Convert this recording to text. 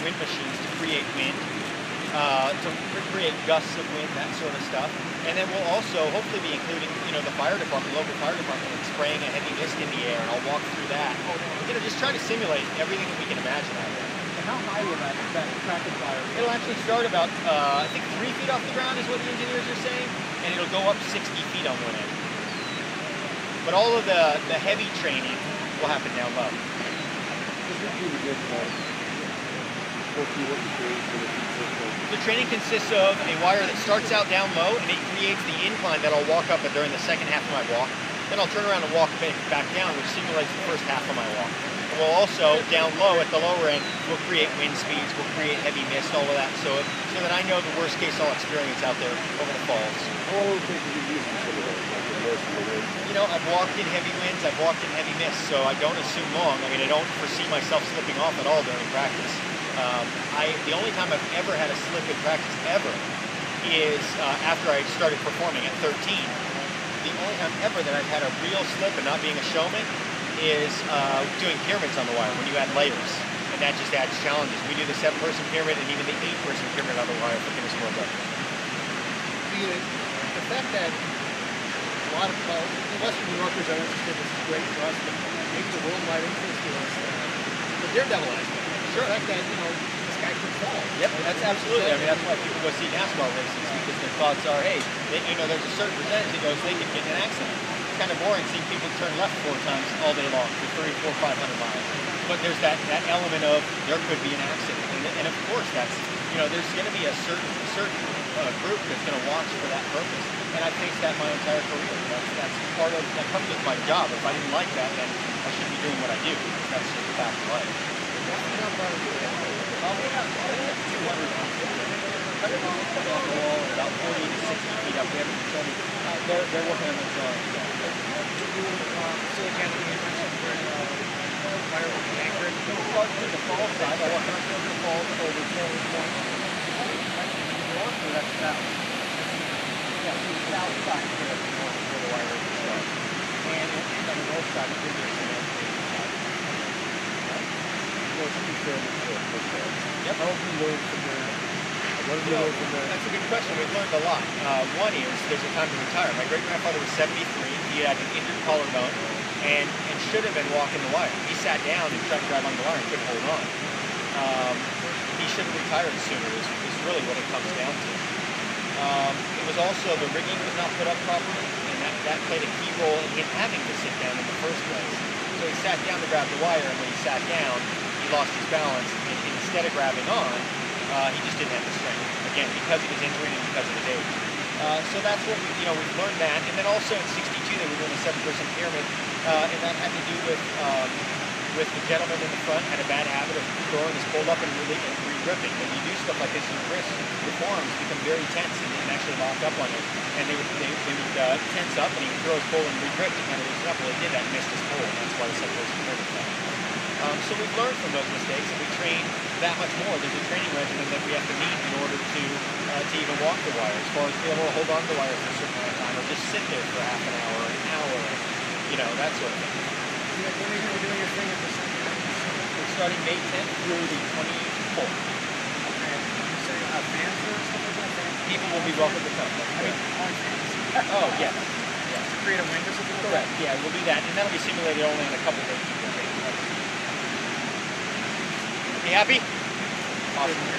wind machines to create wind, to create gusts of wind, that sort of stuff. And then we'll also hopefully be including, the fire department, local fire department, and spraying a heavy mist in the air, and I'll walk through that. Just trying to simulate everything that we can imagine out there. And how high will that tracking fire be? It'll actually start about, I think 3 feet off the ground is what the engineers are saying, and it'll go up 60 feet on one end. But all of the heavy training will happen down low. The training consists of a wire that starts out down low, and it creates the incline that I'll walk up during the second half of my walk. Then I'll turn around and walk back down, which simulates the first half of my walk. And we'll also, down low at the lower end, we'll create wind speeds, we'll create heavy mist, all of that, so that I know the worst case I'll experience out there over the falls. How long will it take you to use some of those, like the most of the wind? I've walked in heavy winds, I've walked in heavy mist, so I don't assume long. I don't foresee myself slipping off at all during practice. The only time I've ever had a slip in practice ever is after I started performing at 13. The only time ever that I've had a real slip and not being a showman is doing pyramids on the wire when you add layers, and that just adds challenges. We do the 7-person pyramid and even the 8-person pyramid on the wire for Guinness World Record. The fact that a lot of Western New Yorkers are interested, this is great for us, but maybe the worldwide interest is the daredevil aspect. Sure. The fact that, this guy could fall. Yep, that's absolutely. That's why people go see NASCAR races, because their thoughts are, hey, there's a certain percentage that goes, they could get in an accident. It's kind of boring seeing people turn left 4 times all day long for 300, 400, 500 miles. But there's that element of there could be an accident, and of course that's there's going to be a certain group that's going to watch for that purpose, and I faced that my entire career. That's part of that comes with my job. If I didn't like that, then I shouldn't be doing what I do. That's just a fact of life. About 40 to 60 feet up. We haven't shown me. They're working on those drawings. So again, fireworks in Anchorage. We'll start to the fall side. I'll walk around the falls over Taylor's Point. That's south. Yeah, so the south side of Taylor's Point is where the wire is starts. And on the north side, it's bigger than Yep. How have you learned from there? What have you learned from there? That's a good question. We've learned a lot. One is there's a time to retire. My great-grandfather was 73. He had an injured collarbone and should have been walking the wire. He sat down and tried to drive on the wire and couldn't hold on. He should have retired sooner is really what it comes down to. It was also the rigging was not put up properly, and that played a key role in him having to sit down in the first place. So he sat down to grab the wire, and when he sat down, he lost his balance, and instead of grabbing on, he just didn't have the strength. Again, because of his injury and because of his age. So that's what we've learned that. And then also in '62 they were doing a 7-person pyramid, and that had to do with the gentleman in the front had a bad habit of throwing his pole up and re-gripping. When you do stuff like this, your forearms become very tense and actually lock up on you. And they would tense up, and he would throw his pole and re-grip to kind of loosen up. Well, he did that and missed his pole, and that's why the 7-person pyramid fell. So we've learned from those mistakes, and we train that much more. There's a training regimen that we have to meet in order to even walk the wire, as far as being able to hold on to the wire for a certain amount of time, or just sit there for half an hour, that sort of thing. When are you going to be doing your thing at the center? We're starting May 10th through the 24th. Okay. You say you'll have fans or something like that? People will be welcome to come. On fans. Oh, yes. To create a ring or something like that? Correct. Yeah, we'll do that, and that'll be simulated only on a couple days. You happy? Awesome.